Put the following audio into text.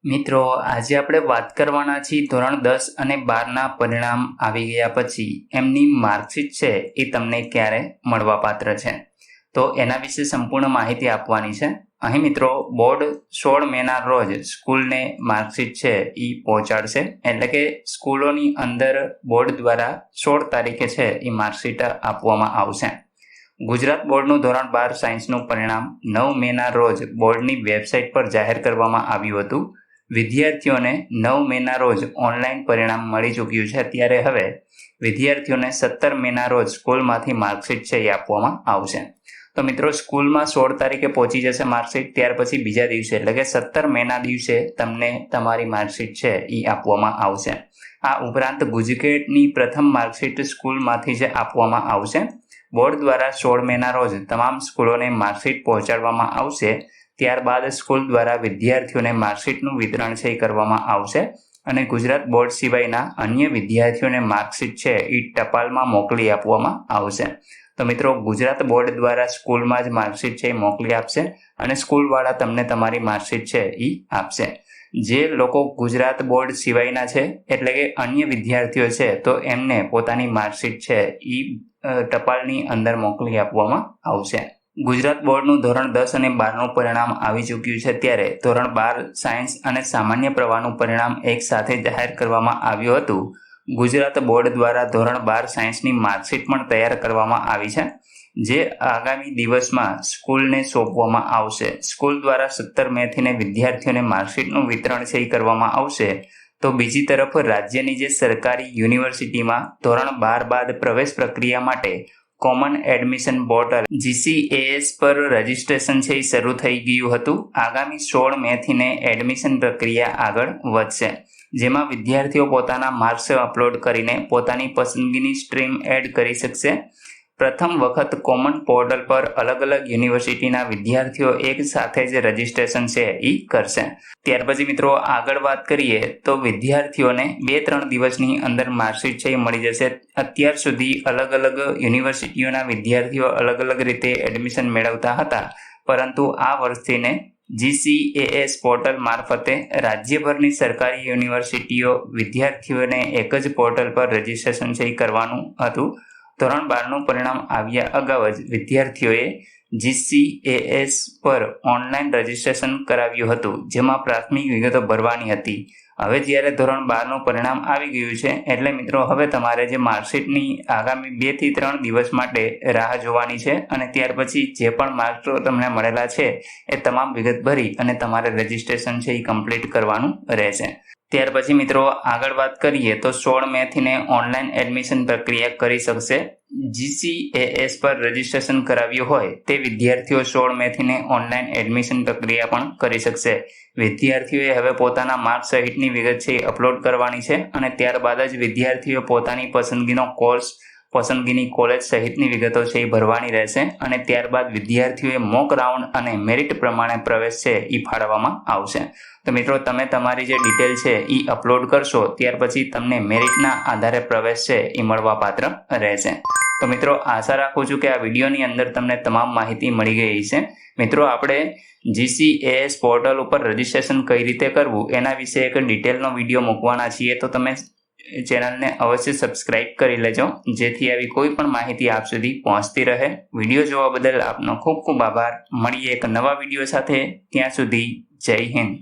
મિત્રો, આજે આપણે વાત કરવાના છીએ ધોરણ 10 અને 12ના પરિણામ આવી ગયા પછી એમની માર્કશીટ છે એ તમને ક્યારે મળવાપાત્ર છે, તો એના વિશે સંપૂર્ણ માહિતી આપવાની છે. અહીં મિત્રો બોર્ડ 16 મેના રોજ સ્કૂલને માર્કશીટ છે એ પહોંચાડશે, એટલે કે સ્કૂલોની અંદર બોર્ડ દ્વારા 16 તારીખે છે એ માર્કશીટ આપવામાં આવશે. ગુજરાત બોર્ડનું ધોરણ 12 સાયન્સનું પરિણામ 9 મેના રોજ બોર્ડની વેબસાઇટ પર જાહેર કરવામાં આવ્યું હતું. વિદ્યાર્થીઓને 9 મેના રોજ ઓનલાઈન પરિણામ મળી ચૂક્યું છે. ત્યારે હવે વિદ્યાર્થીઓને 17 મેના રોજ સ્કૂલમાંથી માર્કશીટ છે એ આપવામાં આવશે. તો મિત્રો, સ્કૂલમાં 16 તારીખે પહોંચી જશે માર્કશીટ. ત્યાર પછી બીજા દિવસે એટલે કે 17 મેના દિવસે તમને તમારી માર્કશીટ છે એ આપવામાં આવશે. આ ઉપરાંત ગુજકેટની પ્રથમ માર્કશીટ સ્કૂલમાંથી જ આપવામાં આવશે. બોર્ડ દ્વારા 16 મેના રોજ તમામ સ્કૂલોને માર્કશીટ પહોંચાડવામાં આવશે. ત્યારબાદ સ્કૂલ દ્વારા વિદ્યાર્થીઓને માર્કશીટનું વિતરણ છે કરવામાં આવશે અને ગુજરાત બોર્ડ સિવાયના અન્ય વિદ્યાર્થીઓને માર્કશીટ છે એ ટપાલમાં મોકલી આપવામાં આવશે. તો મિત્રો, ગુજરાત બોર્ડ દ્વારા સ્કૂલમાં જ માર્કશીટ છે એ મોકલી આપશે અને સ્કૂલવાળા તમને તમારી માર્કશીટ છે એ આપશે. જે લોકો ગુજરાત બોર્ડ સિવાયના છે એટલે કે અન્ય વિદ્યાર્થીઓ છે, તો એમને પોતાની માર્કશીટ છે એ ટપાલની અંદર મોકલી આપવામાં આવશે. ગુજરાત બોર્ડનું ધોરણ 10 અને 12નું પરિણામ આવી ચૂક્યું છે. ત્યારે ધોરણ 12 સાયન્સ અને સામાન્ય પ્રવાહનું પરિણામ એક સાથે જાહેર કરવામાં આવ્યું હતું. ગુજરાત બોર્ડ દ્વારા ધોરણ 12 સાયન્સની માર્કશીટ પણ તૈયાર કરવામાં આવી છે, જે આગામી દિવસમાં સ્કૂલને સોંપવામાં આવશે. સ્કૂલ દ્વારા 17 મેથી વિદ્યાર્થીઓને માર્કશીટનું વિતરણ છે કરવામાં આવશે. તો બીજી તરફ રાજ્યની જે સરકારી યુનિવર્સિટીમાં ધોરણ 12 બાદ પ્રવેશ પ્રક્રિયા માટે કોમન એડમિશન પોર્ટલ GCAS પર રજીસ્ટ્રેશન છે એ શરૂ થઈ ગયું હતું. આગામી 16 મેથી એડમિશન પ્રક્રિયા આગળ વધશે, જેમાં વિદ્યાર્થીઓ પોતાના માર્ક્સ અપલોડ કરીને પોતાની પસંદગીની સ્ટ્રીમ એડ કરી શકશે. પ્રથમ વખત કોમન પોર્ટલ પર અલગ અલગ યુનિવર્સિટીના વિદ્યાર્થીઓ એક સાથે જ રજીસ્ટ્રેશન છે એ કરશે. ત્યાર પછી મિત્રો આગળ વાત કરીએ તો વિદ્યાર્થીઓને 2-3 દિવસની અંદર માર્કશીટ છે એ મળી જશે. અત્યાર સુધી અલગ અલગ યુનિવર્સિટીઓના વિદ્યાર્થીઓ અલગ અલગ રીતે એડમિશન મેળવતા હતા, પરંતુ આ વર્ષથીને GCAS પોર્ટલ મારફતે રાજ્યભરની સરકારી યુનિવર્સિટીઓ વિદ્યાર્થીઓને એક જ પોર્ટલ પર રજીસ્ટ્રેશન છે એ કરવાનું હતું. ધોરણ 12નું પરિણામ આવ્યા અગાઉ જ વિદ્યાર્થીઓએ GCAS પર ઓનલાઈન રજીસ્ટ્રેશન કરાવ્યું હતું, જેમાં પ્રાથમિક વિગતો ભરવાની હતી. હવે જ્યારે ધોરણ 12નું પરિણામ આવી ગયું છે, એટલે મિત્રો હવે તમારે જે માર્કશીટની આગામી 2 થી 3 દિવસ માટે રાહ જોવાની છે અને ત્યાર પછી જે પણ માર્ક્સ તમને મળેલા છે એ તમામ વિગત ભરી અને તમારે રજીસ્ટ્રેશન છે એ કમ્પ્લીટ કરવાનું રહેશે. ત્યાર પછી મિત્રો આગળ વાત કરીએ તો 16 મેથી ઓનલાઈન એડમિશન પ્રક્રિયા કરી શકશે. GCAS પર રજીસ્ટ્રેશન કરાવ્યું હોય તે વિદ્યાર્થીઓ 16 મેથી ઓનલાઈન એડમિશન પ્રક્રિયા પણ કરી શકશે. વિદ્યાર્થીઓએ હવે પોતાના માર્ક્સ સહિતની વિગત છે અપલોડ કરવાની છે અને ત્યારબાદ જ વિદ્યાર્થીઓ પોતાની પસંદગીનો કોર્સ, પસંદગીની કોલેજ સહિતની વિગતો છે એ ભરવાની રહેશે અને ત્યારબાદ વિદ્યાર્થીઓએ મોક રાઉન્ડ અને મેરિટ પ્રમાણે પ્રવેશ છે એ ફાળવવામાં આવશે. તો મિત્રો, તમે તમારી જે ડિટેલ છે એ અપલોડ કરશો ત્યાર પછી તમને મેરિટના આધારે પ્રવેશ છે એ મળવાપાત્ર રહેશે. તો મિત્રો, આશા રાખું છું કે આ વિડીયોની અંદર તમને તમામ માહિતી મળી ગઈ છે. મિત્રો, આપણે GCAS પોર્ટલ ઉપર રજીસ્ટ્રેશન કઈ રીતે કરવું એના વિશે એક ડિટેલનો વિડીયો મૂકવાના છીએ, તો તમે ચેનલને અવશ્ય સબસ્ક્રાઇબ કરી લેજો, જેથી આવી કોઈ પણ માહિતી આપ સુધી પહોંચતી રહે. વિડીયો જોવા બદલ આપનો ખૂબ ખૂબ આભાર. મળીએ એક નવા વિડીયો સાથે. ત્યાં સુધી જય હિન્દ.